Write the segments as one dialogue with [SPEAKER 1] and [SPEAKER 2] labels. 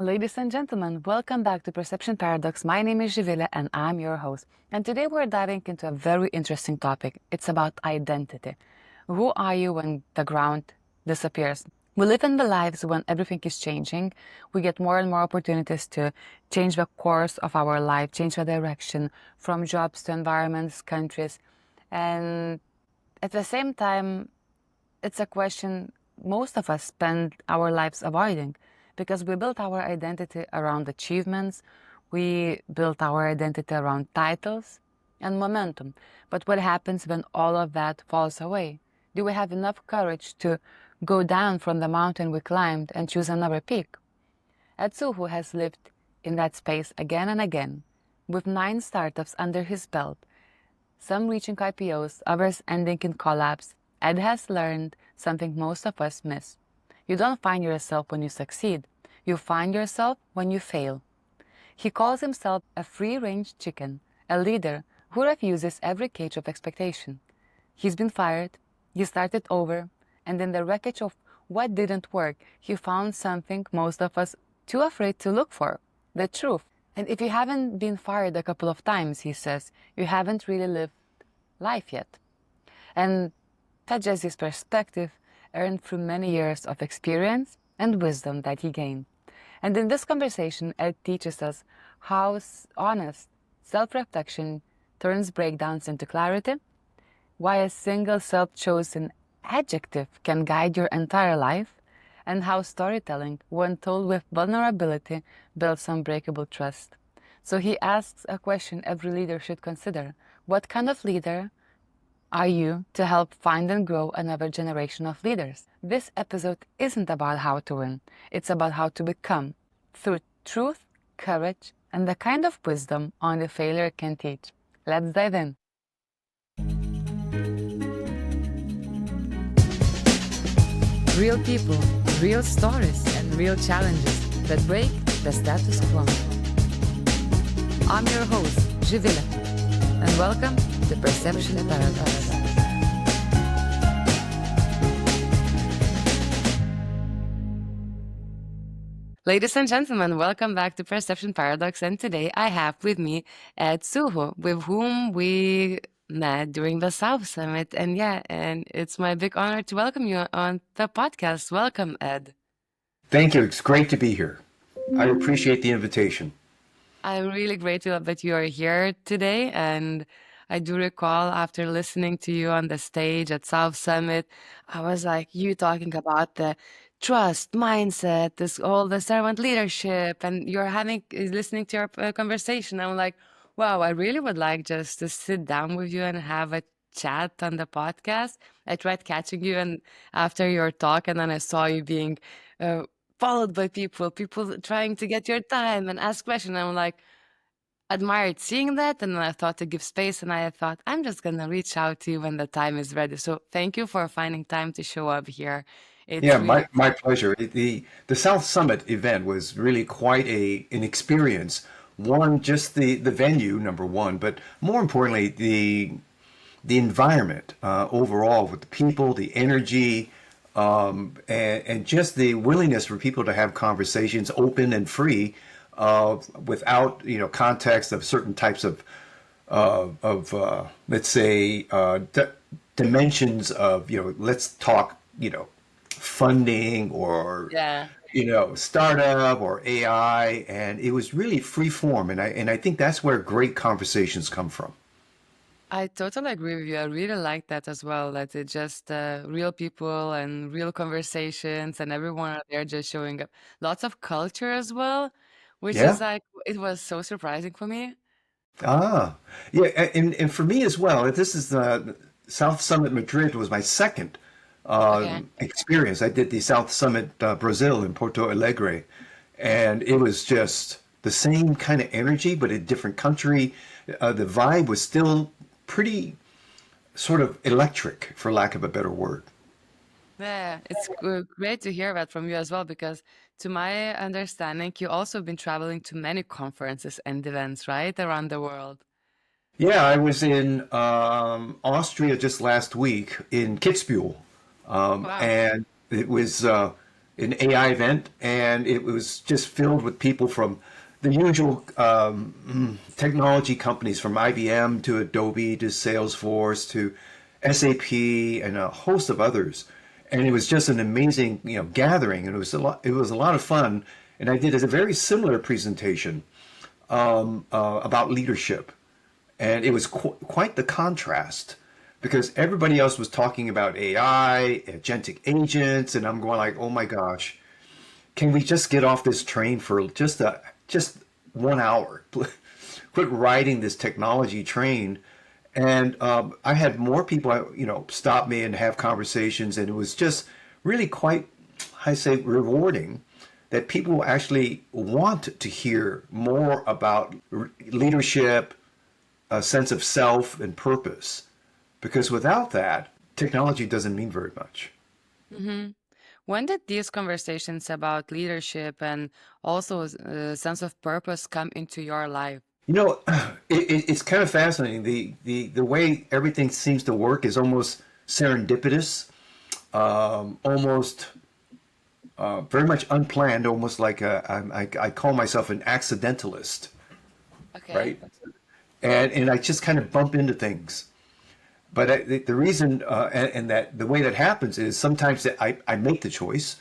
[SPEAKER 1] Ladies and gentlemen, welcome back to Perception Paradox. My name is Jivila and I'm your host. And today we're diving into a very interesting topic. It's about identity. Who are you when the ground disappears? We live in the lives when everything is changing. We get more and more opportunities to change the course of our life, change the direction from jobs to environments, countries. And at the same time, it's a question most of us spend our lives avoiding because we built our identity around achievements, we built our identity around titles and momentum. But what happens when all of that falls away? Do we have enough courage to go down from the mountain we climbed and choose another peak? Soo Hoo has lived in that space again and again, with 9 startups under his belt, some reaching IPOs, others ending in collapse. Ed has learned something most of us miss. You don't find yourself when you succeed. You find yourself when you fail. He calls himself a free-range chicken, a leader who refuses every cage of expectation. He's been fired, he started over, and in the wreckage of what didn't work, he found something most of us too afraid to look for, the truth. And if you haven't been fired a couple of times, he says, you haven't really lived life yet. And that's just his perspective, earned through many years of experience and wisdom that he gained. And in this conversation, Ed teaches us how honest self-reflection turns breakdowns into clarity, why a single self-chosen adjective can guide your entire life, and how storytelling, when told with vulnerability, builds unbreakable trust. So he asks a question every leader should consider. What kind of leader are you to help find and grow another generation of leaders? This episode isn't about how to win. It's about how to become, through truth, courage, and the kind of wisdom only failure can teach. Let's dive in. Real people, real stories, and real challenges that break the status quo. I'm your host, Jivila, and welcome to Perception Paradox. Ladies and gentlemen, welcome back to Perception Paradox, and today I have with me Ed Soo Hoo, with whom we met during the South Summit, and it's my big honor to welcome you on the podcast. Welcome, Ed.
[SPEAKER 2] Thank you. It's great to be here. I appreciate the invitation.
[SPEAKER 1] I'm really grateful that you are here today, and I do recall after listening to you on the stage at South Summit, I was like, you talking about the trust, mindset, this all the servant leadership, and you're listening to your conversation. I'm like, wow, I really would like just to sit down with you and have a chat on the podcast. I tried catching you, and after your talk, and then I saw you being uh, followed by people trying to get your time and ask questions. I'm like, admired seeing that, and then I thought to give space, and I thought I'm just gonna reach out to you when the time is ready. So thank you for finding time to show up here. It's
[SPEAKER 2] Yeah,
[SPEAKER 1] really
[SPEAKER 2] my pleasure. The South Summit event was really quite an experience. One, just the venue, number one, but more importantly, the environment overall with the people, the energy, and just the willingness for people to have conversations open and free, without context of certain types of let's say dimensions of let's talk funding or
[SPEAKER 1] yeah.
[SPEAKER 2] startup or AI, and it was really free form, and I think that's where great conversations come from.
[SPEAKER 1] I totally agree with you. I really like that as well. That it's just real people and real conversations, and everyone out there just showing up. Lots of culture as well, which is
[SPEAKER 2] Yeah.
[SPEAKER 1] like it was so surprising for me.
[SPEAKER 2] Ah, yeah, and for me as well. This is the South Summit Madrid was my second
[SPEAKER 1] Okay.
[SPEAKER 2] experience. I did the South Summit Brazil in Porto Alegre, and it was just the same kind of energy, but a different country. The vibe was still pretty sort of electric, for lack of a better word.
[SPEAKER 1] Yeah, it's great to hear that from you as well, because to my understanding, you also been traveling to many conferences and events, right, around the world.
[SPEAKER 2] Yeah, I was in Austria just last week in Kitzbühel,
[SPEAKER 1] Wow.
[SPEAKER 2] and it was an AI event, and it was just filled with people from the usual technology companies, from IBM to Adobe to Salesforce to SAP and a host of others. And it was just an amazing, gathering, and it was a lot. It was a lot of fun. And I did a very similar presentation about leadership, and it was quite the contrast because everybody else was talking about AI, agentic agents, and I'm going like, oh my gosh, can we just get off this train for just 1 hour? Quit riding this technology train. And I had more people, stop me and have conversations, and it was just really quite, I say, rewarding that people actually want to hear more about leadership, a sense of self and purpose. Because without that, technology doesn't mean very much.
[SPEAKER 1] When did these conversations about leadership and also a sense of purpose come into your life?
[SPEAKER 2] You know, it's kind of fascinating. The way everything seems to work is almost serendipitous, almost very much unplanned, almost like I call myself an accidentalist,
[SPEAKER 1] Okay.
[SPEAKER 2] right? And I just kind of bump into things. But the reason and that the way that happens is sometimes that I make the choice,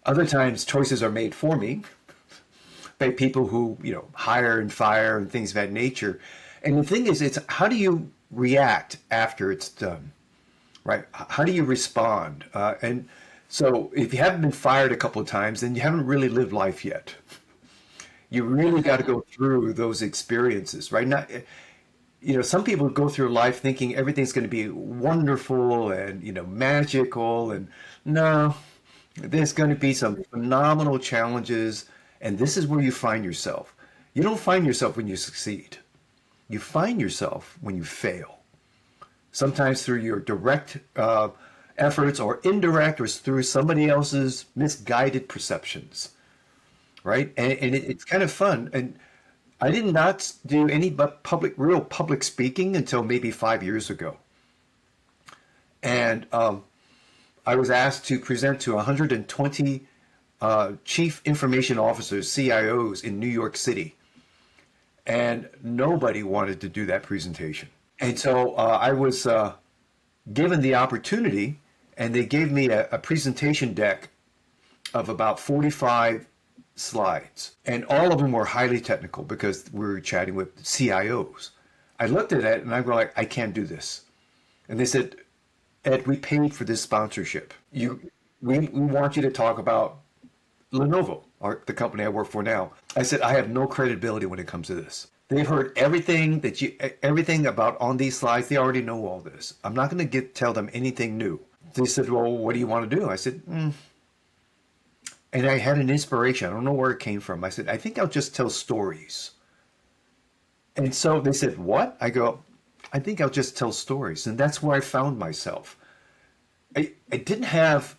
[SPEAKER 2] other times choices are made for me by people who hire and fire and things of that nature. And the thing is, it's how do you react after it's done, right? How do you respond? And so if you haven't been fired a couple of times, then you haven't really lived life yet. You really got to go through those experiences, right? Not, some people go through life thinking everything's going to be wonderful and, magical. And no, there's going to be some phenomenal challenges. And this is where you find yourself. You don't find yourself when you succeed. You find yourself when you fail. Sometimes through your direct efforts, or indirect, or through somebody else's misguided perceptions, right? And it's kind of fun. And I did not do any but real public speaking until maybe 5 years ago. And I was asked to present to 120 chief information officers, CIOs in New York City. And nobody wanted to do that presentation. And so I was given the opportunity, and they gave me a presentation deck of about 45 slides. And all of them were highly technical because we were chatting with CIOs. I looked at it and I go like, I can't do this. And they said, Ed, we paid for this sponsorship. We want you to talk about Lenovo, the company I work for now. I said, I have no credibility when it comes to this. They've heard everything about on these slides. They already know all this. I'm not going to tell them anything new. They said, well, what do you want to do? I said, And I had an inspiration. I don't know where it came from. I said, I think I'll just tell stories. And so they said, what? I go, I think I'll just tell stories. And that's where I found myself. I didn't have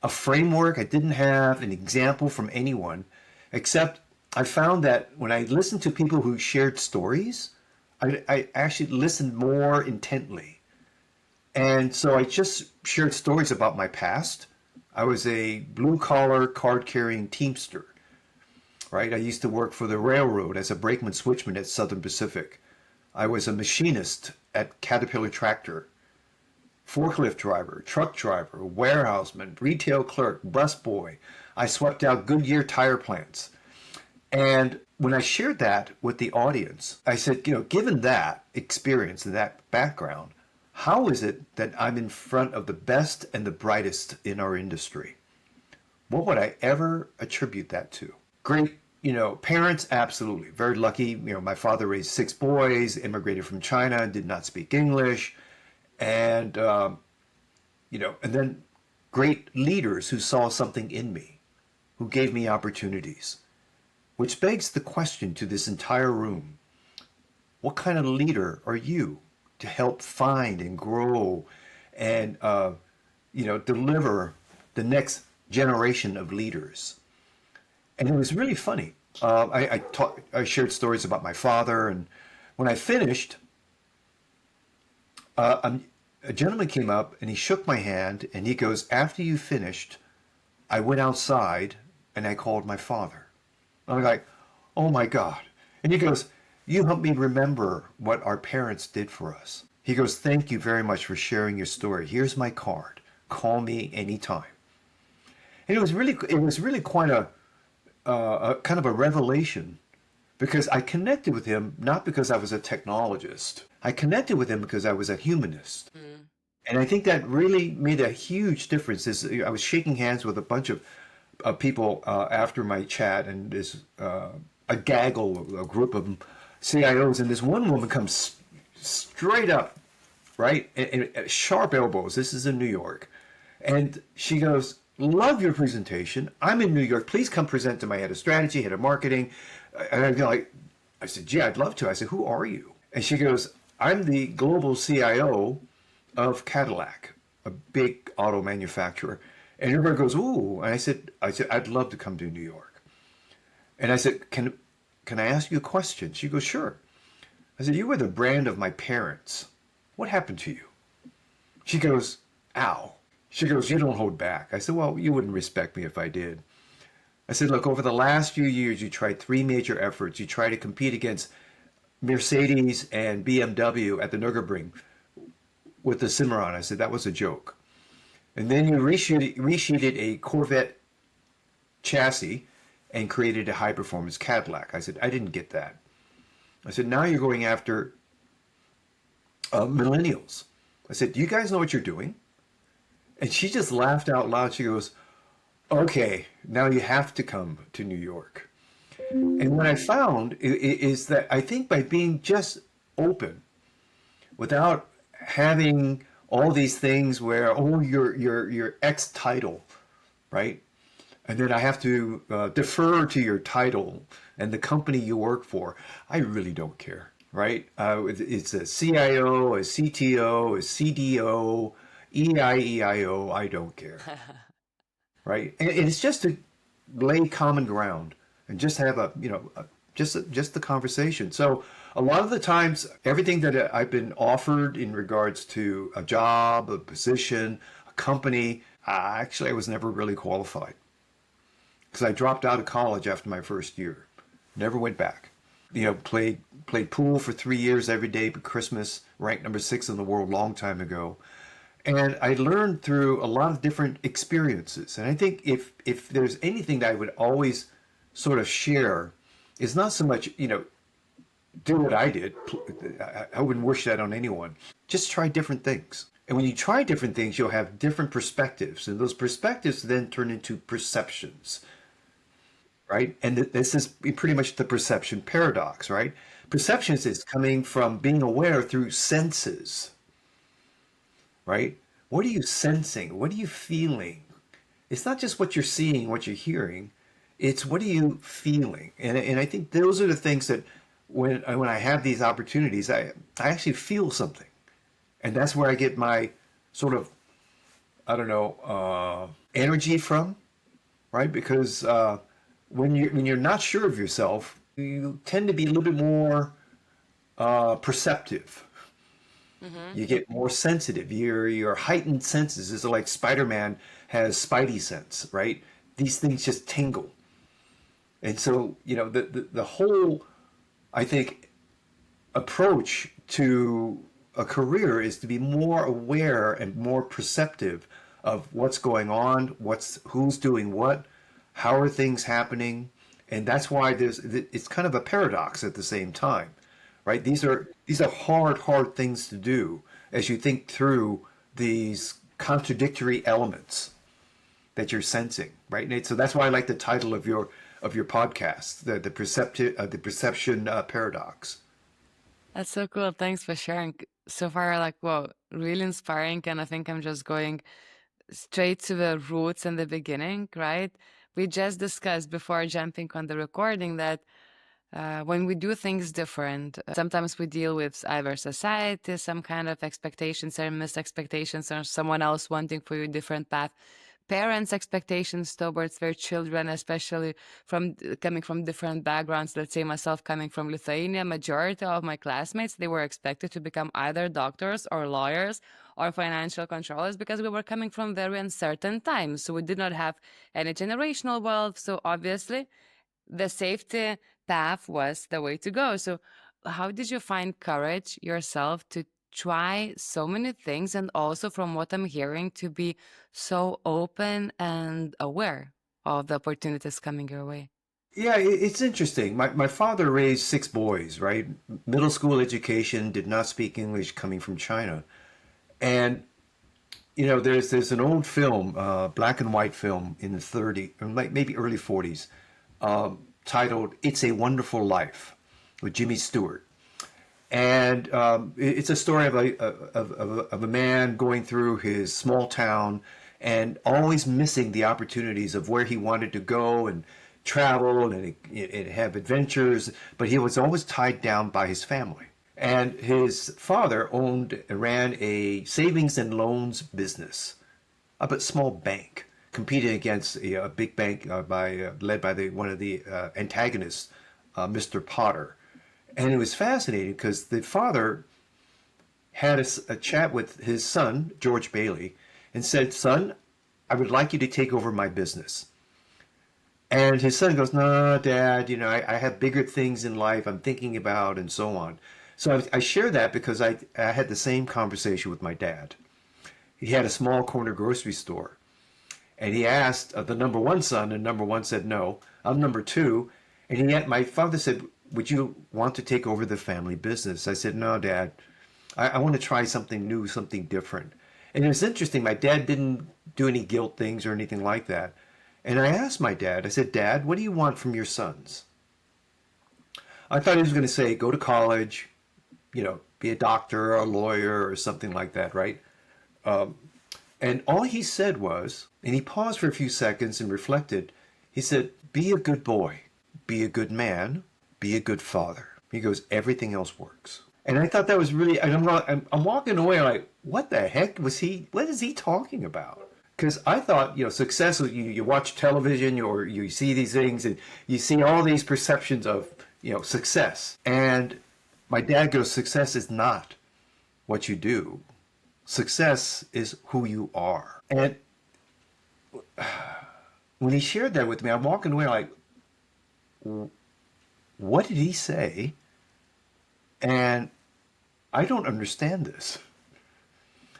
[SPEAKER 2] a framework. I didn't have an example from anyone, except I found that when I listened to people who shared stories, I actually listened more intently. And so I just shared stories about my past. I was a blue-collar, card-carrying Teamster, right? I used to work for the railroad as a brakeman switchman at Southern Pacific. I was a machinist at Caterpillar Tractor, forklift driver, truck driver, warehouseman, retail clerk, busboy. I swept out Goodyear tire plants. And when I shared that with the audience, I said, given that experience and that background, how is it that I'm in front of the best and the brightest in our industry? What would I ever attribute that to? Great, parents, absolutely. Very lucky. My father raised 6 boys, immigrated from China, did not speak English. And, and then great leaders who saw something in me, who gave me opportunities, which begs the question to this entire room. What kind of leader are you to help find and grow and, deliver the next generation of leaders? And it was really funny. I shared stories about my father, and when I finished, a gentleman came up and he shook my hand and he goes, after you finished, I went outside and I called my father. I'm like, oh my God. And he goes, you helped me remember what our parents did for us. He goes, thank you very much for sharing your story. Here's my card. Call me anytime. And it was really quite a kind of a revelation because I connected with him not because I was a technologist. I connected with him because I was a humanist. And I think that really made a huge difference. I was shaking hands with a bunch of people after my chat, and this a gaggle, a group of CIOs, and this one woman comes straight up, right, and sharp elbows. This is in New York, and she goes, "Love your presentation. I'm in New York. Please come present to my head of strategy, head of marketing." And I'm like, I said, "Gee, I'd love to." I said, "Who are you?" And she goes, "I'm the global CIO of Cadillac, a big auto manufacturer." And everybody goes, "Ooh!" And I said, "I'd love to come to New York." And I said, "Can I ask you a question?" She goes, "Sure." I said, "You were the brand of my parents. What happened to you?" She goes, "Ow." She goes, "You don't hold back." I said, "Well, you wouldn't respect me if I did." I said, "Look, over the last few years, you tried three major efforts. You tried to compete against Mercedes and BMW at the Nürburgring with the Cimarron." I said, "That was a joke." And then you resheeted a Corvette chassis and created a high-performance Cadillac. I said, "I didn't get that." I said, "Now you're going after millennials." I said, "Do you guys know what you're doing?" And she just laughed out loud. She goes, "Okay, now you have to come to New York." And what I found is that I think by being just open, without having all these things where, oh, your X title, right? And then I have to defer to your title and the company you work for. I really don't care, right? It's a CIO, a CTO, a CDO, EIEIO. I don't care, right? And it's just to lay common ground and just have just the conversation. So a lot of the times, everything that I've been offered in regards to a job, a position, a company, actually, I was never really qualified because I dropped out of college after my first year, never went back. Played pool for 3 years every day, but Christmas, ranked number 6 in the world, long time ago. And I learned through a lot of different experiences. And I think if there's anything that I would always sort of share, is not so much, do what I did. I wouldn't wish that on anyone. Just try different things. And when you try different things, you'll have different perspectives. And those perspectives then turn into perceptions, right? And this is pretty much the perception paradox, right? Perceptions is coming from being aware through senses, right? What are you sensing? What are you feeling? It's not just what you're seeing, what you're hearing. It's what are you feeling? And I think those are the things that when I have these opportunities, I actually feel something. And that's where I get my sort of, I don't know, energy from, right? Because when you're not sure of yourself, you tend to be a little bit more perceptive. You get more sensitive. Your heightened senses is like Spider-Man has Spidey sense, right? These things just tingle. And so, the whole, I think, approach to a career is to be more aware and more perceptive of what's going on, who's doing what, how are things happening, and that's why it's kind of a paradox at the same time, right? These are hard things to do as you think through these contradictory elements that you're sensing, right, Nate? So that's why I like the title of your podcast, the perception paradox.
[SPEAKER 1] That's so cool. Thanks for sharing. So far, like, wow, really inspiring. And I think I'm just going straight to the roots and the beginning, right? We just discussed before jumping on the recording that when we do things different, sometimes we deal with either society, some kind of expectations or missed expectations, or someone else wanting for you a different path. Parents' expectations towards their children, especially from coming from different backgrounds. Let's say myself coming from Lithuania, majority of my classmates, they were expected to become either doctors or lawyers or financial control is because we were coming from very uncertain times. So we did not have any generational wealth. So obviously, the safety path was the way to go. So, how did you find courage yourself to try so many things? And also, from what I'm hearing, to be so open and aware of the opportunities coming your way?
[SPEAKER 2] Yeah, it's interesting. My father raised six boys, right? Middle school education, did not speak English, coming from China. And, there's an old film, black and white film in the 30s, or maybe early 40s, titled It's a Wonderful Life with Jimmy Stewart. And it's a story of a man going through his small town and always missing the opportunities of where he wanted to go and travel and have adventures, but he was always tied down by his family. And his father ran a savings and loans business, but small bank, competing against a big bank led by one of the antagonists, Mr. Potter. And it was fascinating because the father had a chat with his son, George Bailey, and said, "Son, I would like you to take over my business." And his son goes, "No, Dad, I have bigger things in life I'm thinking about," and so on. So I share that because I had the same conversation with my dad. He had a small corner grocery store. And he asked the number one son, and number one said no. I'm number two. And yet my father said, "Would you want to take over the family business?" I said, "No, Dad. I want to try something new, something different." And it was interesting. My dad didn't do any guilt things or anything like that. And I asked my dad, I said, "Dad, what do you want from your sons?" I thought he was going to say, go to college, be a doctor or a lawyer or something like that, right? And all he said was, and he paused for a few seconds and reflected, he said, "Be a good boy, be a good man, be a good father." He goes, "Everything else works." And I thought that was really, and I'm walking away like, what the heck what is he talking about? Because I thought, success, you watch television or you see these things and you see all these perceptions of, success. And my dad goes, "Success is not what you do. Success is who you are." And when he shared that with me, I'm walking away like, what did he say? And I don't understand this.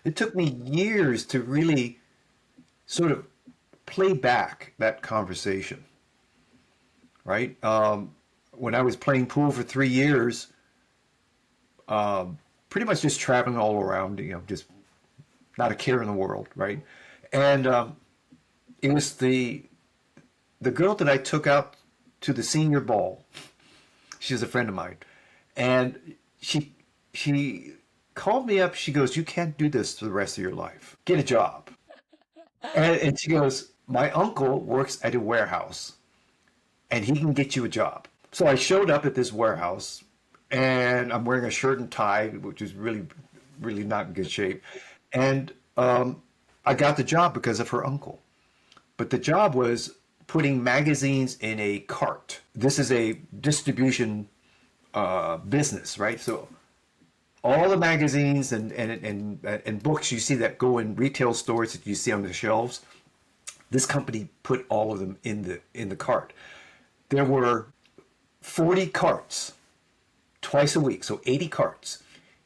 [SPEAKER 2] It took me years to really sort of play back that conversation, right? When I was playing pool for 3 years, pretty much just traveling all around, just not a care in the world, right? And it was the girl that I took out to the senior ball. She was a friend of mine, and she called me up. She goes, "You can't do this for the rest of your life. Get a job." And she goes, "My uncle works at a warehouse, and he can get you a job." So I showed up at this warehouse, and I'm wearing a shirt and tie, which is really, really not in good shape. And I got the job because of her uncle. But the job was putting magazines in a cart. This is a distribution business, right? So all the magazines and books you see that go in retail stores that you see on the shelves, this company put all of them in the cart. There were 40 carts twice a week, so 80 carts.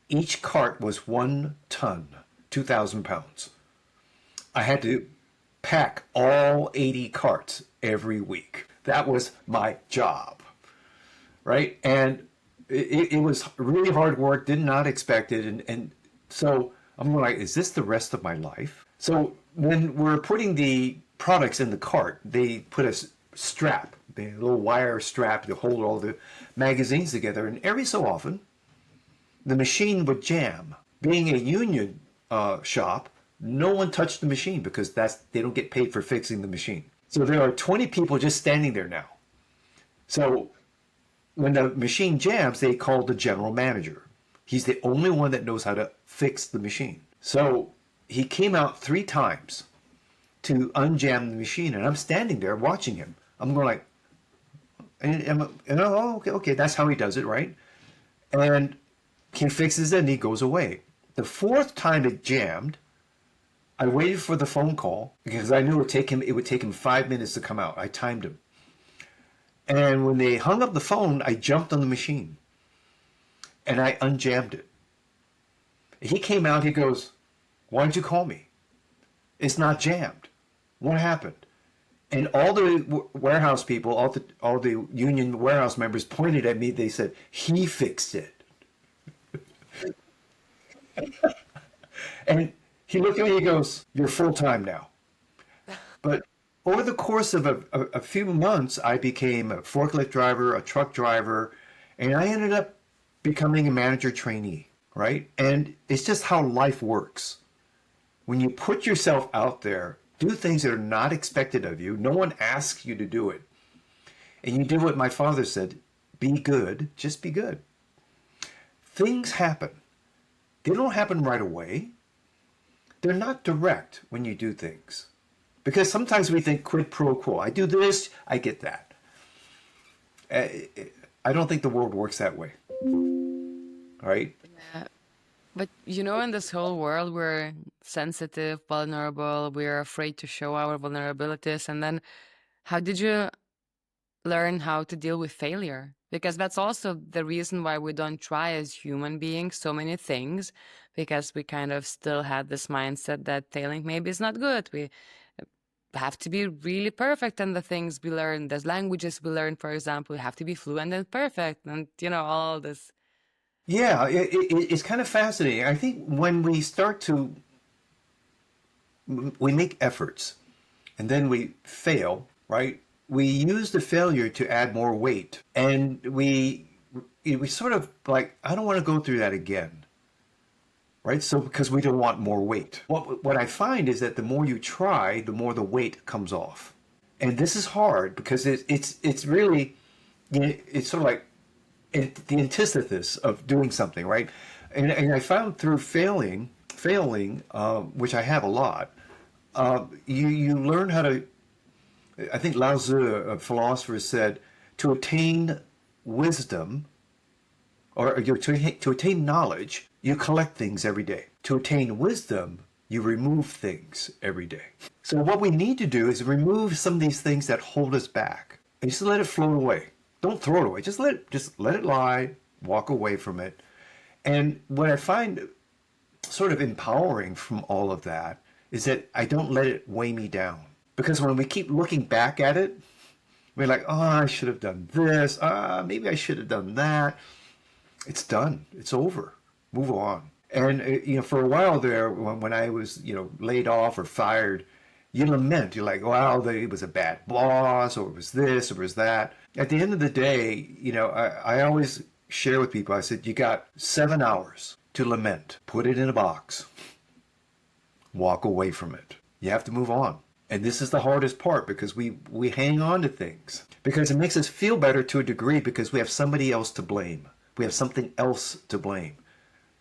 [SPEAKER 2] Each cart was 1 ton, 2,000 pounds. I had to pack all 80 carts every week. That was my job, right? And it was really hard work, did not expect it. And so I'm like, is this the rest of my life? So when we're putting the products in the cart, they put a strap, a little wire strap to hold all the magazines together. And every so often, the machine would jam. Being a union shop, no one touched the machine because they don't get paid for fixing the machine. So there are 20 people just standing there now. So when the machine jams, they call the general manager. He's the only one that knows how to fix the machine. So he came out 3 times to unjam the machine, and I'm standing there watching him. I'm going like, oh, okay, that's how he does it, right? And he fixes it and he goes away. The fourth time it jammed, I waited for the phone call because I knew it would take him 5 minutes to come out. I timed him. And when they hung up the phone, I jumped on the machine and I unjammed it. He came out, he goes, "Why didn't you call me? It's not jammed. What happened?" And all the warehouse people, all the union warehouse members pointed at me. They said, "He fixed it." And he looked at me, he goes, "You're full-time now." But over the course of a few months, I became a forklift driver, a truck driver, and I ended up becoming a manager trainee, right? And it's just how life works. When you put yourself out there, do things that are not expected of you, no one asks you to do it, and you do what my father said, be good, just be good. Things happen. They don't happen right away. They're not direct when you do things. Because sometimes we think quid pro quo. I do this, I get that. I don't think the world works that way. All right?
[SPEAKER 1] But in this whole world, we're sensitive, vulnerable, we're afraid to show our vulnerabilities. And then how did you learn how to deal with failure? Because that's also the reason why we don't try as human beings so many things, because we kind of still had this mindset that failing maybe is not good. We have to be really perfect in the things we learn. There's languages we learn, for example, we have to be fluent and perfect, and all this.
[SPEAKER 2] Yeah, it's kind of fascinating. I think when we start to, we make efforts and then we fail, right? We use the failure to add more weight. And we sort of like, I don't want to go through that again, right? So because we don't want more weight. What I find is that the more you try, the more the weight comes off. And this is hard because it's really, it's sort of like, the antithesis of doing something, right? And I found through failing, which I have a lot, you learn how to. I think Lao Tzu, a philosopher, said to attain wisdom, or to attain knowledge, you collect things every day. To attain wisdom, you remove things every day. So what we need to do is remove some of these things that hold us back, and just let it float away. Don't throw it away. Just let it lie. Walk away from it. And what I find sort of empowering from all of that is that I don't let it weigh me down. Because when we keep looking back at it, we're like, oh, I should have done this. Maybe I should have done that. It's done. It's over. Move on. And for a while there, when I was laid off or fired, you lament. You're like, wow, it was a bad boss, or it was this, or it was that. At the end of the day, I always share with people, I said, you got 7 hours to lament. Put it in a box. Walk away from it. You have to move on. And this is the hardest part because we hang on to things. Because it makes us feel better to a degree because we have somebody else to blame. We have something else to blame.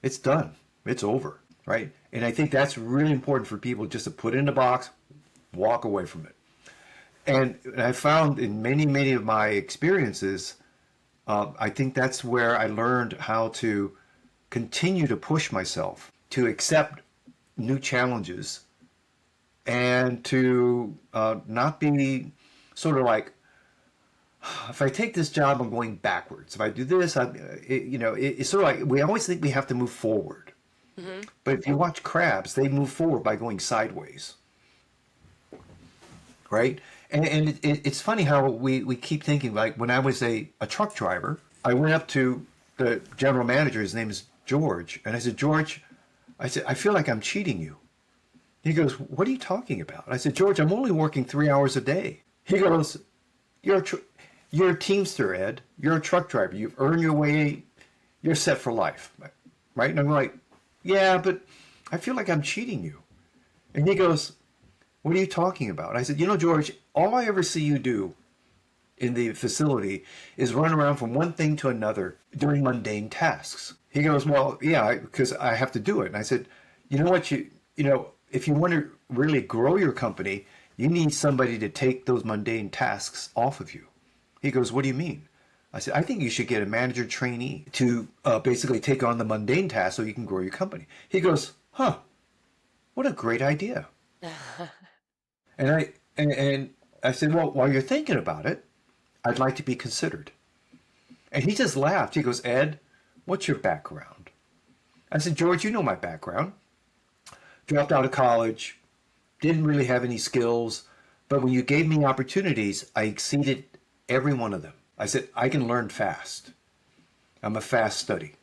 [SPEAKER 2] It's done. It's over, right? And I think that's really important for people just to put it in a box, walk away from it. And I found in many, many of my experiences, I think that's where I learned how to continue to push myself, to accept new challenges, and to not be sort of like, if I take this job, I'm going backwards. If I do this, it's sort of like we always think we have to move forward. Mm-hmm. But if you watch crabs, they move forward by going sideways, right? And it's funny how we keep thinking, like when I was a truck driver, I went up to the general manager, his name is George, and I said, George, I feel like I'm cheating you. He goes, what are you talking about? I said, George, I'm only working 3 hours a day. He goes, you're a Teamster, Ed. You're a truck driver. You've earned your way. You're set for life, right? And I'm like, yeah, but I feel like I'm cheating you. And he goes, what are you talking about? I said, George, all I ever see you do in the facility is run around from one thing to another doing mundane tasks. He goes, well, yeah, because I have to do it. And I said, you know what, if you want to really grow your company, you need somebody to take those mundane tasks off of you. He goes, what do you mean? I said, I think you should get a manager trainee to basically take on the mundane tasks so you can grow your company. He goes, huh, what a great idea. And I said, well, while you're thinking about it, I'd like to be considered. And he just laughed. He goes, Ed, what's your background? I said, George, you know my background. Dropped out of college, didn't really have any skills, but when you gave me opportunities, I exceeded every one of them. I said, I can learn fast. I'm a fast study.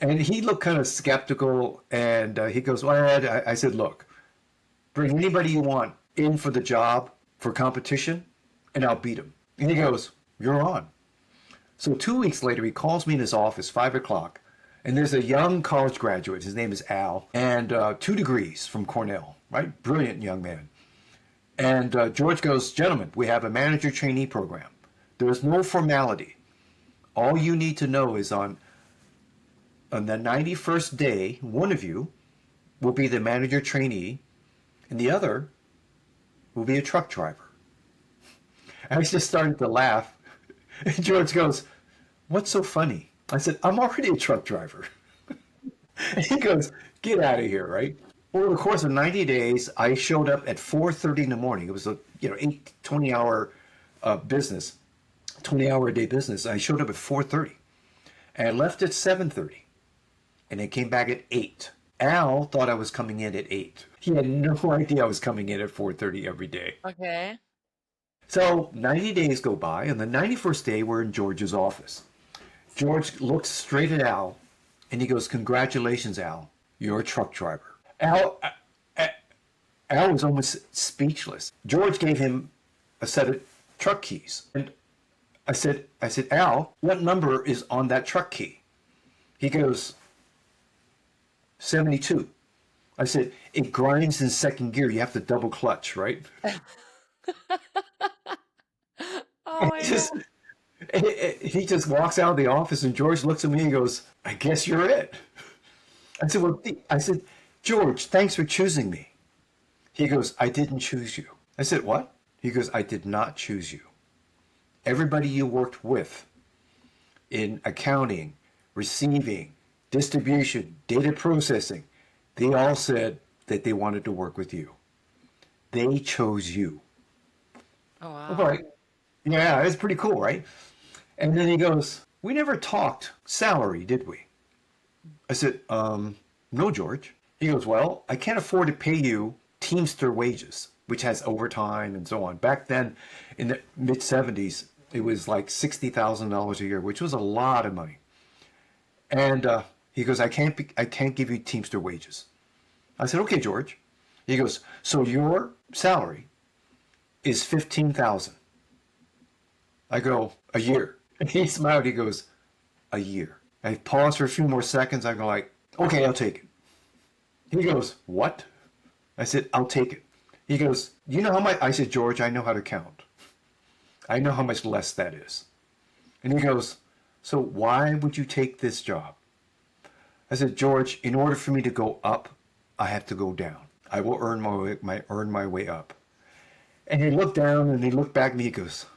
[SPEAKER 2] And he looked kind of skeptical, and he goes, well, Ed, I said, look, bring anybody you want in for the job, for competition, and I'll beat him. And he goes, you're on. So 2 weeks later, he calls me in his office, 5 o'clock, and there's a young college graduate. His name is Al, and 2 degrees from Cornell, right? Brilliant young man. And George goes, gentlemen, we have a manager trainee program. There's no formality. All you need to know is on the 91st day, one of you will be the manager trainee, and the other will be a truck driver. I was just starting to laugh. And George goes, what's so funny? I said, I'm already a truck driver. And he goes, get out of here, right? Over the course of 90 days, I showed up at 4:30 in the morning. It was a 20-hour business, 20-hour a day business. I showed up at 4:30, and I left at 7:30, and I came back at 8. Al thought I was coming in at 8. He had no idea I was coming in at 4:30 every day.
[SPEAKER 1] Okay.
[SPEAKER 2] So 90 days go by, and the 91st day, we're in George's office. George looks straight at Al, and he goes, congratulations, Al. You're a truck driver. Al was almost speechless. George gave him a set of truck keys. And I said, Al, what number is on that truck key? He goes, 72. I said, it grinds in second gear. You have to double clutch, right?
[SPEAKER 1] Oh my God.
[SPEAKER 2] He just walks out of the office, and George looks at me and goes, I guess you're it. I said, well, George, thanks for choosing me. He goes, I didn't choose you. I said, what? He goes, I did not choose you. Everybody you worked with in accounting, receiving, distribution, data processing, they all said that they wanted to work with you. They chose you.
[SPEAKER 1] Oh
[SPEAKER 2] I'm
[SPEAKER 1] wow.
[SPEAKER 2] like, yeah, it's pretty cool, right? And then he goes, we never talked salary, did we? I said, no, George. He goes, well, I can't afford to pay you Teamster wages, which has overtime and so on. Back then, in the mid-70s, it was like $60,000 a year, which was a lot of money. And he goes, I can't give you Teamster wages. I said, okay, George. He goes, so your salary is $15,000. I go, a year. And he smiled. He goes, a year. I paused for a few more seconds. I go like, okay, I'll take it. He goes, what? I said, I'll take it. He goes, you know how much? I said, George, I know how to count. I know how much less that is. And he goes, so why would you take this job? I said, George, in order for me to go up, I have to go down. I will earn my way up. And he looked down and he looked back at me. He goes,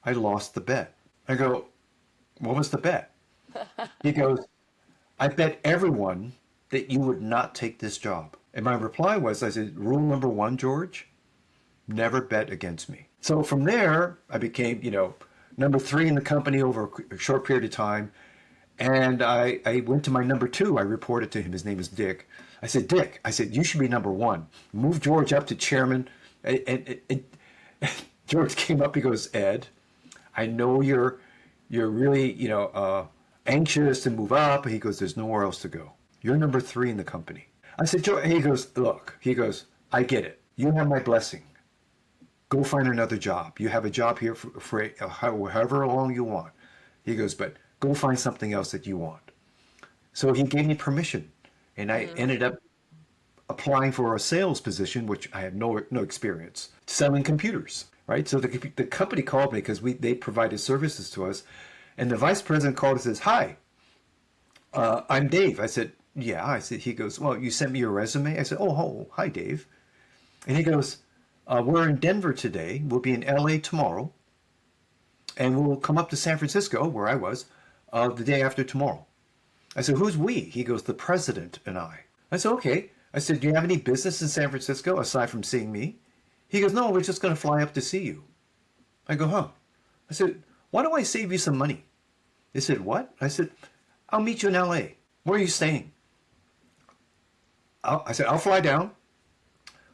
[SPEAKER 2] I lost the bet. I go, what was the bet? He goes, I bet everyone that you would not take this job. And my reply was, I said, rule number 1, George, never bet against me. So from there, I became, number 3 in the company over a short period of time. And I went to my number 2. I reported to him. His name is Dick. I said, Dick, you should be number 1. Move George up to chairman. And George came up. He goes, Ed, I know you're really, anxious to move up. He goes, there's nowhere else to go. You're number 3 in the company. I said, George, he goes, look, I get it. You have my blessing. Go find another job. You have a job here for however long you want. He goes, but go find something else that you want. So he gave me permission, and I ended up applying for a sales position, which I had no experience, selling computers, right? So the company called me because they provided services to us, and the vice president called and says, hi, I'm Dave. I said, yeah. He goes, well, you sent me your resume? I said, oh, hi, Dave. And he goes, we're in Denver today. We'll be in LA tomorrow. and we'll come up to San Francisco, where I was, the day after tomorrow. I said, who's we? He goes, the president and I. I said, okay. I said, do you have any business in San Francisco aside from seeing me? He goes, no, we're just going to fly up to see you. I go, huh? I said, why don't I save you some money? He said, what? I said, I'll meet you in LA. Where are you staying? I said, I'll fly down.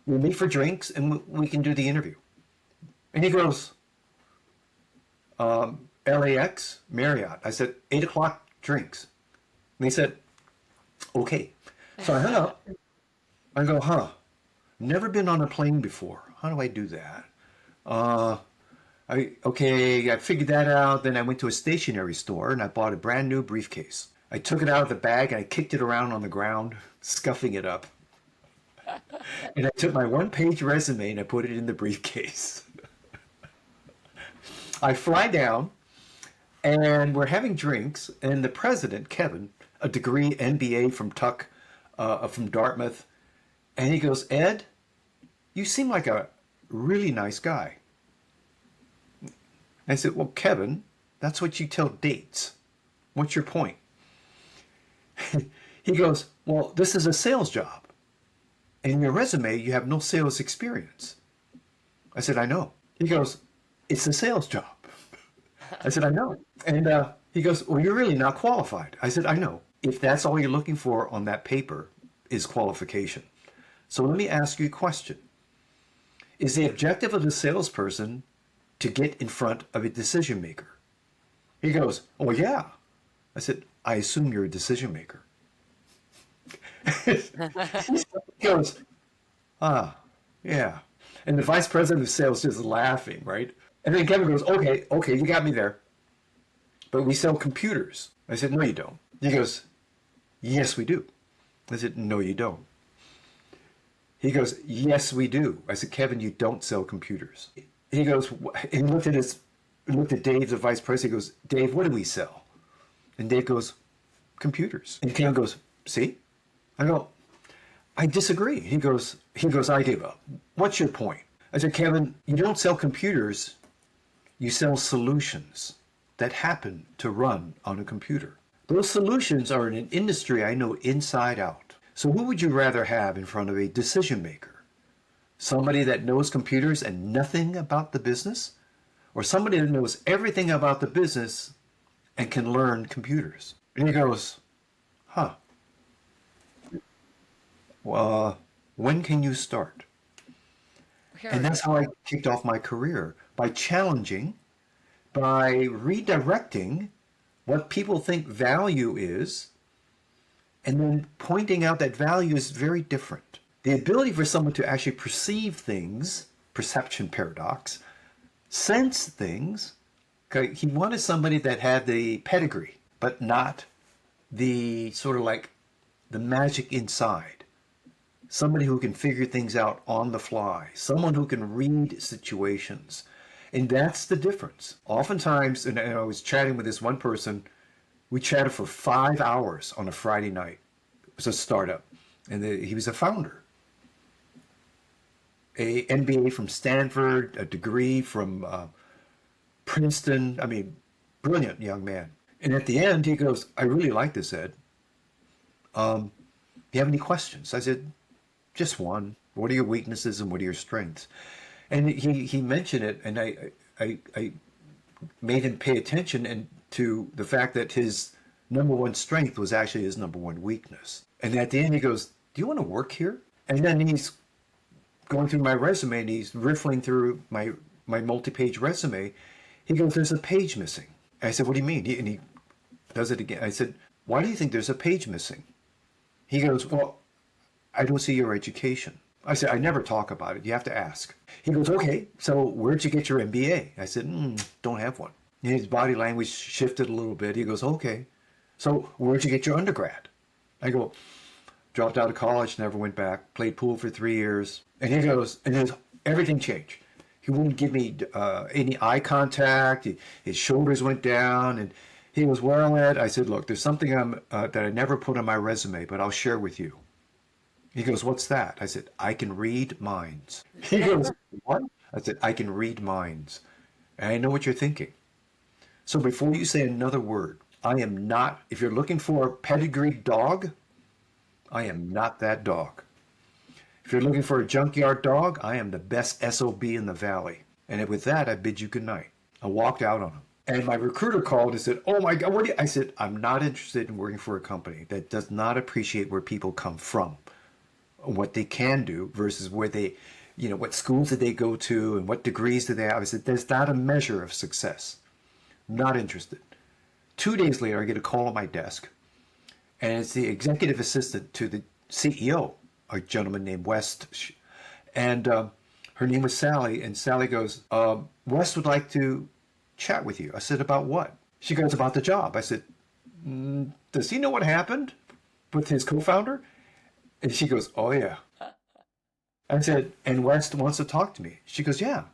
[SPEAKER 2] We'll meet for drinks and we can do the interview. And he goes, LAX, Marriott. I said, 8 o'clock drinks. And he said, okay. So I hung up. I go, huh, never been on a plane before. How do I do that? I figured that out. Then I went to a stationery store and I bought a brand new briefcase. I took it out of the bag and I kicked it around on the ground, scuffing it up. And I took my one-page resume and I put it in the briefcase. I fly down and we're having drinks, and the president, Kevin, a degree MBA from from Dartmouth, and he goes, Ed, you seem like a really nice guy. I said, well, Kevin, that's what you tell dates. What's your point? He goes, well, this is a sales job. In your resume, you have no sales experience. I said, I know. He goes, it's a sales job. I said, I know. And he goes, well, you're really not qualified. I said, I know. If that's all you're looking for on that paper is qualification. So let me ask you a question. Is the objective of the salesperson to get in front of a decision maker? He goes, oh, yeah. I said, I assume you're a decision maker. He goes, yeah. And the vice president of sales is laughing, right? And then Kevin goes, okay, you got me there. But we sell computers. I said, no, you don't. He goes, yes, we do. I said, no, you don't. He goes, yes, we do. I said, Kevin, you don't sell computers. He goes, and looked at Dave, the vice president. He goes, Dave, what do we sell? And Dave goes, computers. And Kevin goes, see? I go, I disagree. He goes, I give up. What's your point? I said, Kevin, you don't sell computers. You sell solutions that happen to run on a computer. Those solutions are in an industry I know inside out. So who would you rather have in front of a decision maker? Somebody that knows computers and nothing about the business? Or somebody that knows everything about the business and can learn computers? And he goes, huh. Well, when can you start? And that's how I kicked off my career, by challenging, by redirecting what people think value is, and then pointing out that value is very different. The ability for someone to actually perceive things, perception paradox, sense things. Okay, he wanted somebody that had the pedigree, but not the sort of like the magic inside. Somebody who can figure things out on the fly. Someone who can read situations. And that's the difference. Oftentimes, and I was chatting with this one person, we chatted for 5 hours on a Friday night. It was a startup. And he was a founder. A MBA from Stanford, a degree from Princeton. I mean, brilliant young man. And at the end, he goes, I really like this, Ed. Do you have any questions? I said, just one. What are your weaknesses and what are your strengths? And he mentioned it, and I made him pay attention to the fact that his number one strength was actually his number one weakness. And at the end, he goes, do you want to work here? And then he's going through my resume, and he's riffling through my multi-page resume. He goes, there's a page missing. I said, what do you mean? And he does it again. I said, why do you think there's a page missing? He goes, well, I don't see your education. I said, I never talk about it. You have to ask. He goes, okay, so where'd you get your MBA? I said, don't have one. And his body language shifted a little bit. He goes, okay, so where'd you get your undergrad? I go, dropped out of college, never went back, played pool for 3 years. And he goes, and then everything changed. He wouldn't give me any eye contact. His shoulders went down. And he goes, well, Ed, I said, look, there's something that I never put on my resume, but I'll share with you. He goes, what's that? I said, I can read minds. He goes, what? I said, I can read minds. And I know what you're thinking. So before you say another word, I am not, if you're looking for a pedigreed dog, I am not that dog. If you're looking for a junkyard dog, I am the best SOB in the valley. And with that, I bid you good night. I walked out on him. And my recruiter called and said, "Oh my God, what do you?" I said, "I'm not interested in working for a company that does not appreciate where people come from, what they can do versus where they, what schools did they go to and what degrees did they have." I said, "There's not a measure of success. Not interested." 2 days later, I get a call at my desk, and it's the executive assistant to the CEO, a gentleman named West. And her name was Sally. And Sally goes, "West would like to chat with you." I said, "About what?" She goes, "About the job." I said, "Does he know what happened with his co-founder?" And she goes, "Oh, yeah." I said, "And West wants to talk to me." She goes, "Yeah."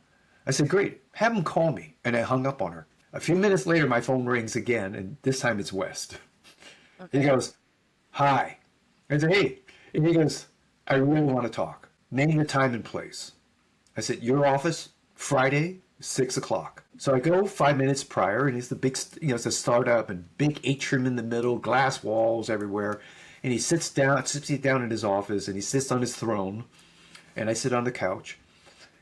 [SPEAKER 2] I said, "Great. Have him call me." And I hung up on her. A few minutes later, my phone rings again, and this time it's West. He
[SPEAKER 1] Okay.
[SPEAKER 2] goes, "Hi." I said, "Hey." And he goes, "I really want to talk. Name the time and place." I said, "Your office, Friday, 6 o'clock." So I go 5 minutes prior, and it's the big, it's a startup and big atrium in the middle, glass walls everywhere. And he sits down in his office, and he sits on his throne, and I sit on the couch.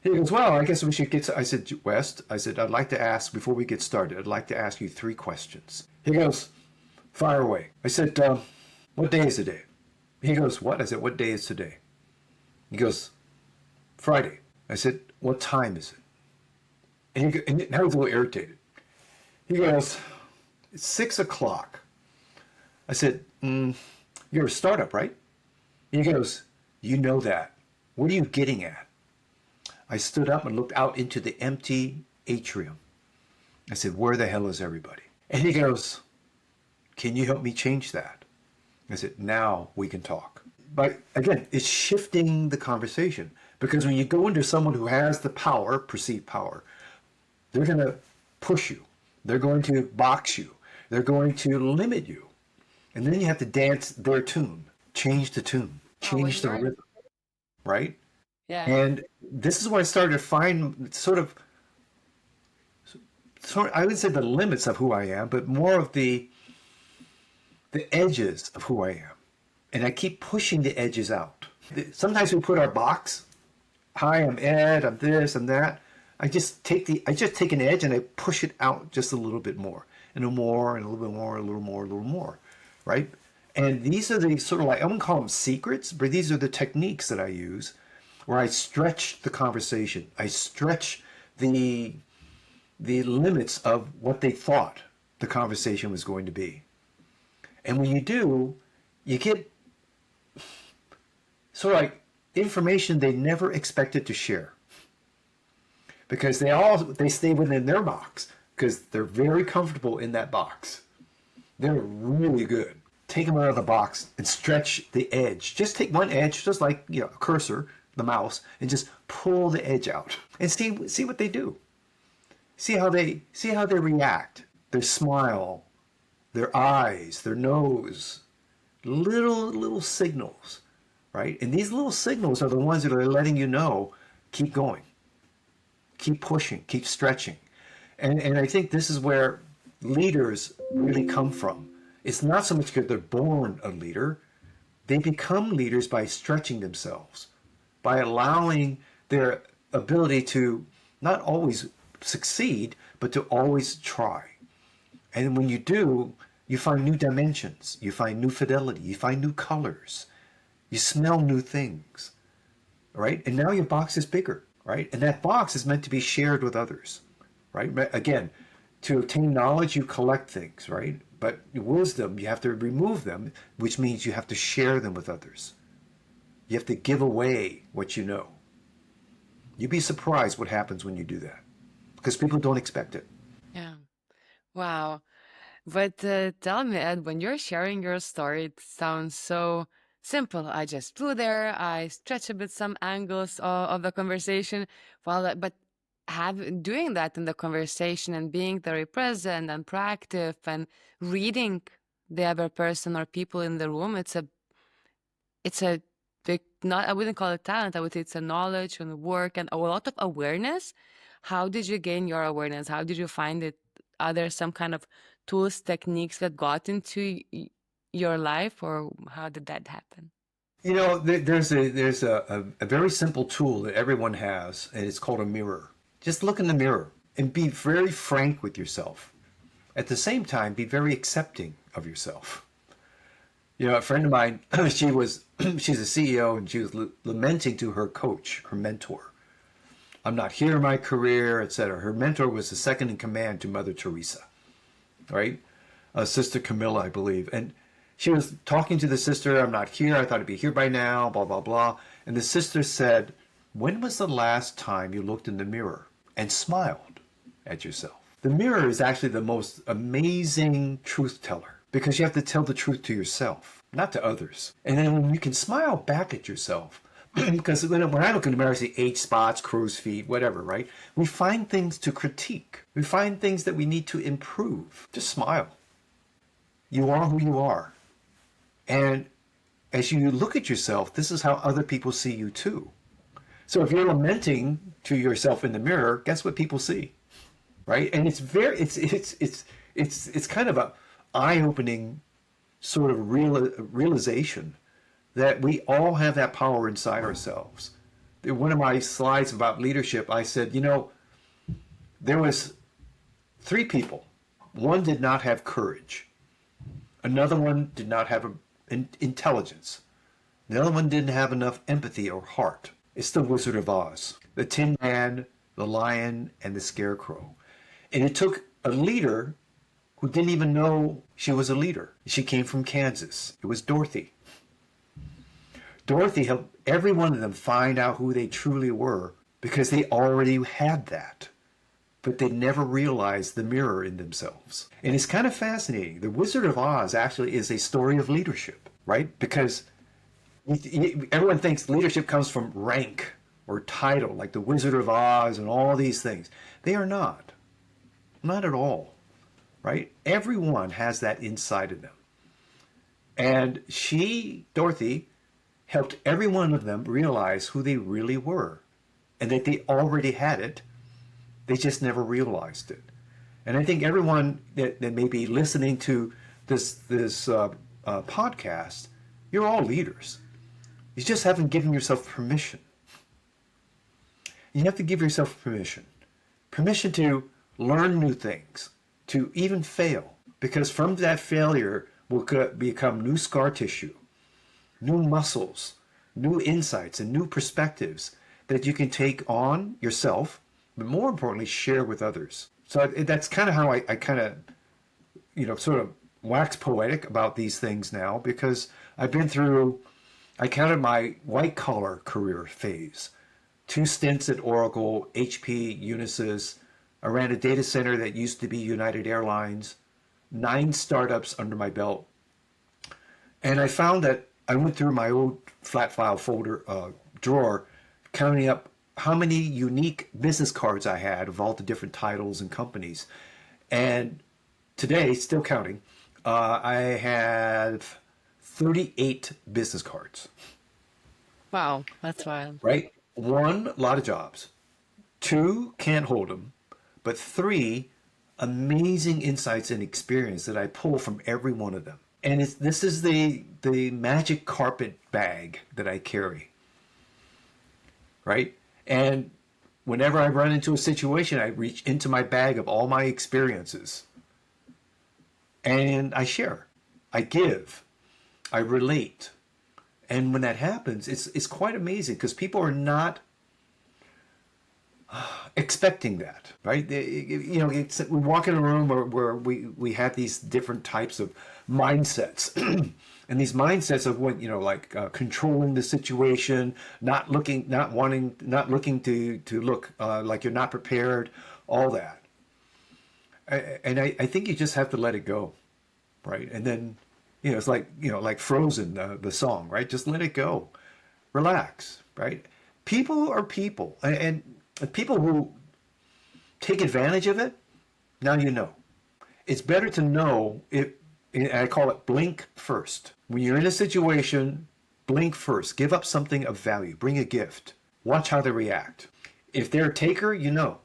[SPEAKER 2] He goes, "Well, I guess we should get." I said, "West," I said, "I'd like to ask, before we get started, I'd like to ask you 3 questions." He goes, "Fire away." I said, "What day is today?" He goes, "What?" I said, "What day is today?" He goes, "Friday." I said, "What time is it?" And I was a little irritated. He goes, "It's 6 o'clock." I said, "You're a startup, right?" He goes, "You know that. What are you getting at?" I stood up and looked out into the empty atrium. I said, "Where the hell is everybody?" And he goes, "Can you help me change that?" I said, "Now we can talk." But again, it's shifting the conversation, because when you go into someone who has the power, perceived power, they're going to push you. They're going to box you. They're going to limit you. And then you have to dance their tune, change the tune,
[SPEAKER 1] Oh, when
[SPEAKER 2] change the
[SPEAKER 1] you're,
[SPEAKER 2] rhythm, right?
[SPEAKER 1] yeah.
[SPEAKER 2] And this is when I started to find I wouldn't say the limits of who I am, but more of the edges of who I am. And I keep pushing the edges out. Sometimes we put our box. "Hi, I'm Ed, I'm this, I'm that." I just take an edge and I push it out just a little bit more, and a more, and a little bit more, a little more, a little more, right? And these are the sort of, like, I wouldn't call them secrets, but these are the techniques that I use, where I stretch the conversation. I stretch the limits of what they thought the conversation was going to be. And when you do, you get sort of like information they never expected to share, because they stay within their box because they're very comfortable in that box. They're really good. Take them out of the box and stretch the edge. Just take one edge, just like, a cursor, the mouse, and just pull the edge out and see what they do. See how they react. Their smile, their eyes, their nose, little signals, right? And these little signals are the ones that are letting you know, keep going, keep pushing, keep stretching. And I think this is where leaders really come from. It's not so much because they're born a leader. They become leaders by stretching themselves, by allowing their ability to not always succeed, but to always try. And when you do, you find new dimensions, you find new fidelity, you find new colors, you smell new things, right? And now your box is bigger, right? And that box is meant to be shared with others, right? Again, to obtain knowledge, you collect things, right? But wisdom, you have to remove them, which means you have to share them with others. You have to give away what you know. You'd be surprised what happens when you do that, because people don't expect it.
[SPEAKER 1] Yeah. Wow. But tell me, Ed, when you're sharing your story, it sounds so simple. I just flew there, I stretched a bit some angles of the conversation, but doing that in the conversation and being very present and proactive and reading the other person or people in the room, it's a big, not, I wouldn't call it talent. I would say it's a knowledge and work and a lot of awareness. How did you gain your awareness? How did you find it are there some kind of tools, techniques that got into your life, or how did that happen?
[SPEAKER 2] You know, there's a very simple tool that everyone has, and it's called a mirror. Just look in the mirror and be very frank with yourself. At the same time, be very accepting of yourself. You know, a friend of mine, she's a CEO, and she was lamenting to her coach, her mentor. I'm not here in my career, etc. Her mentor was the second in command to Mother Teresa, right? Sister Camilla, I believe. And she was talking to the sister, I'm not here, I thought I'd be here by now, blah, blah, blah. And the sister said, when was the last time you looked in the mirror and smiled at yourself? The mirror is actually the most amazing truth teller, because you have to tell the truth to yourself, not to others. And then when you can smile back at yourself, because when I look in the mirror, I see age spots, crow's feet, whatever, right? We find things to critique. We find things that we need to improve. Just smile. You are who you are. And as you look at yourself, this is how other people see you too. So if you're lamenting to yourself in the mirror, guess what people see, right? And it's kind of a eye-opening sort of realization that we all have that power inside ourselves. In one of my slides about leadership, I said, you know, there was 3 people. One did not have courage. Another one did not have intelligence. The other one didn't have enough empathy or heart. It's the Wizard of Oz, the Tin Man, the Lion, and the Scarecrow. And it took a leader who didn't even know she was a leader. She came from Kansas. It was Dorothy. Dorothy helped every one of them find out who they truly were, because they already had that, but they never realized the mirror in themselves. And it's kind of fascinating. The Wizard of Oz actually is a story of leadership, right? Because everyone thinks leadership comes from rank or title, like the Wizard of Oz and all these things. They are not. Not at all, right? Everyone has that inside of them. And Dorothy, helped every one of them realize who they really were, and that they already had it. They just never realized it. And I think everyone that may be listening to this podcast, you're all leaders. You just haven't given yourself permission. You have to give yourself permission to learn new things, to even fail, because from that failure will become new scar tissue, new muscles, new insights, and new perspectives that you can take on yourself, but more importantly, share with others. So that's kind of how I kind of, sort of wax poetic about these things now, because I counted my white collar career phase, 2 stints at Oracle, HP, Unisys. I ran a data center that used to be United Airlines, 9 startups under my belt. And I found that I went through my old flat file folder drawer, counting up how many unique business cards I had of all the different titles and companies. And today, still counting, I have 38 business cards.
[SPEAKER 1] Wow, that's wild.
[SPEAKER 2] Right? 1, a lot of jobs. 2, can't hold them. But 3, amazing insights and experience that I pull from every one of them. And this is the magic carpet bag that I carry, right? And whenever I run into a situation, I reach into my bag of all my experiences, and I share, I give, I relate. And when that happens, it's quite amazing, because people are not expecting that, right? We walk in a room where we have these different types of mindsets, and these mindsets of what controlling the situation, not looking to look like you're not prepared, all that. And I think you just have to let it go, right? And then it's like Frozen, the song, right? Just let it go, relax, right? People are people, and people who take advantage of it, now you know. It's better to know it. I call it blink first. When you're in a situation, blink first. Give up something of value. Bring a gift. Watch how they react. If they're a taker, you know.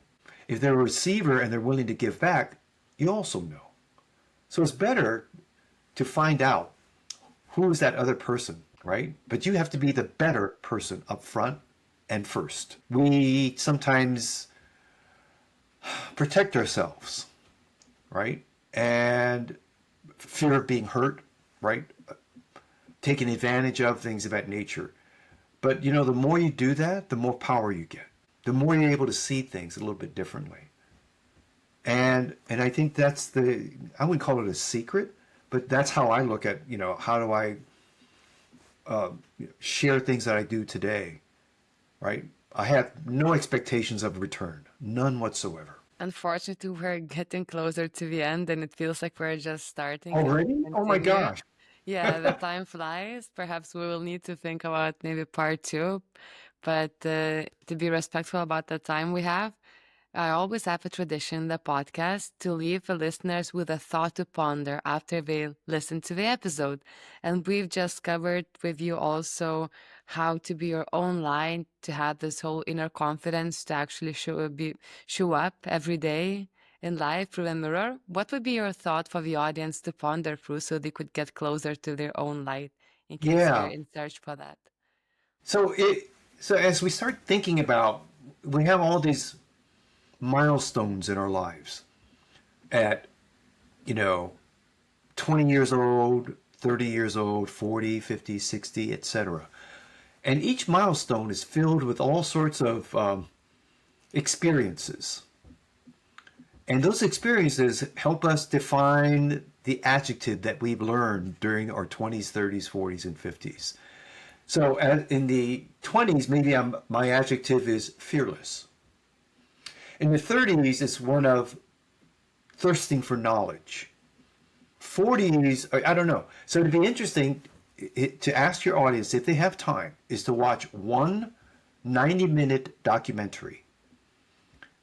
[SPEAKER 2] If they're a receiver and they're willing to give back, you also know. So it's better to find out who is that other person, right? But you have to be the better person up front and first. We sometimes protect ourselves, right? And fear of being hurt, right? Taken advantage of, things of that nature. But you know, the more you do that, the more power you get. The more you're able to see things a little bit differently. And I think that's the, I wouldn't call it a secret, but that's how I look at, you know, how do I share things that I do today, right? I have no expectations of return, none whatsoever.
[SPEAKER 1] Unfortunately, we're getting closer to the end, and it feels like we're just starting and we'll
[SPEAKER 2] Already? Oh my
[SPEAKER 1] continue.
[SPEAKER 2] gosh.
[SPEAKER 1] Yeah, the time flies. Perhaps we will need to think about maybe part two, but to be respectful about the time we have, I always have a tradition in the podcast to leave the listeners with a thought to ponder after they listen to the episode. And we've just covered with you also how to be your own light, to have this whole inner confidence to actually show up every day in life through a mirror. What would be your thought for the audience to ponder through so they could get closer to their own light in case they're
[SPEAKER 2] Yeah.
[SPEAKER 1] in search for that?
[SPEAKER 2] So it, so as we start thinking about, we have all these milestones in our lives at, you know, 20 years old, 30 years old, 40, 50, 60, etc. And each milestone is filled with all sorts of experiences. And those experiences help us define the adjective that we've learned during our 20s, 30s, 40s, and 50s. So in the 20s, maybe my adjective is fearless. In the 30s, it's one of thirsting for knowledge. 40s, I don't know. So it'd be interesting to ask your audience, if they have time, is to watch one 90-minute documentary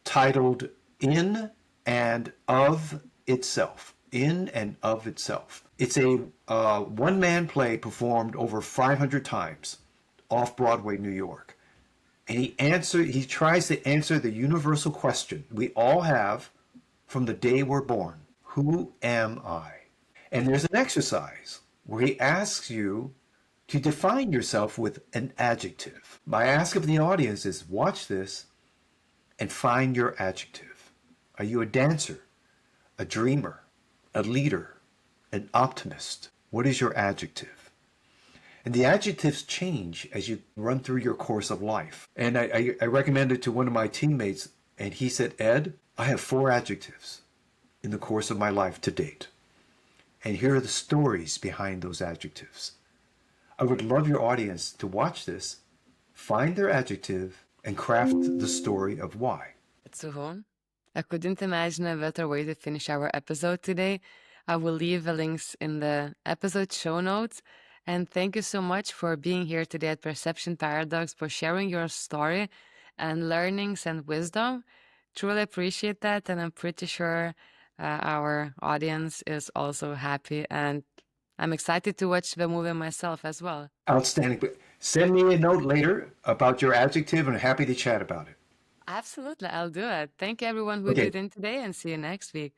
[SPEAKER 2] titled In and of Itself. In and of Itself. It's a one-man play performed over 500 times off Broadway, New York. And he tries to answer the universal question we all have from the day we're born. Who am I? And there's an exercise where he asks you to define yourself with an adjective. My ask of the audience is watch this and find your adjective. Are you a dancer, a dreamer, a leader, an optimist? What is your adjective? And the adjectives change as you run through your course of life. And I recommended to one of my teammates, and he said, Ed, I have 4 adjectives in the course of my life to date. And here are the stories behind those adjectives. I would love your audience to watch this, find their adjective, and craft the story of why.
[SPEAKER 1] Soo Hoo, I couldn't imagine a better way to finish our episode today. I will leave the links in the episode show notes. And thank you so much for being here today at Perception Paradox, for sharing your story and learnings and wisdom. Truly appreciate that. And I'm pretty sure our audience is also happy. And I'm excited to watch the movie myself as well.
[SPEAKER 2] Outstanding. Send me a note later about your adjective, and I'm happy to chat about it.
[SPEAKER 1] Absolutely, I'll do it. Thank you, everyone who
[SPEAKER 2] Okay.
[SPEAKER 1] tuned in today, and see you next week.